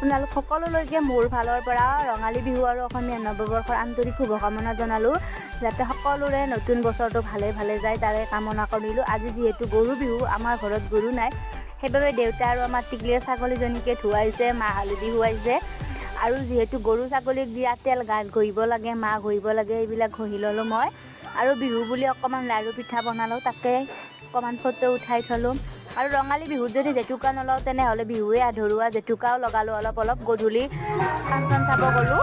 আপোনালোক সকলোলৈকে মোৰ ফালৰ পৰা ৰঙালী বিহু আৰু অসমীয়া নৱবৰ্ষৰ আন্তৰিক শুভকামনা জনালোঁ যাতে সকলোৰে নতুন বছৰটো ভালে ভালে যায় তাৰে কামনা কৰিলোঁ। আজি যিহেতু গৰু বিহু, আমাৰ ঘৰত গৰু নাই, সেইবাবে দেউতা আৰু আমাৰ টিকলিয়ে ছাগলীজনীকে ধুৱাইছে, মাহ হালধি ধুৱাইছে। আৰু যিহেতু গৰু ছাগলীক দিয়া তেল গাত ঘঁহিব লাগে, মাহ ঘঁহিব লাগে, এইবিলাক ঘঁহি ল'লোঁ মই। আৰু বিহু বুলি অকণমান লাৰু পিঠা বনালোঁ, তাকে অকণমান ফটো উঠাই থলোঁ। আৰু ৰঙালী বিহুত যদি জেতুকা নলওঁ তেনেহ'লে বিহুৱে আধৰুৱা। জেতুকাও লগালোঁ অলপ অলপ, গধূলি ফাংচন চাব গ'লোঁ।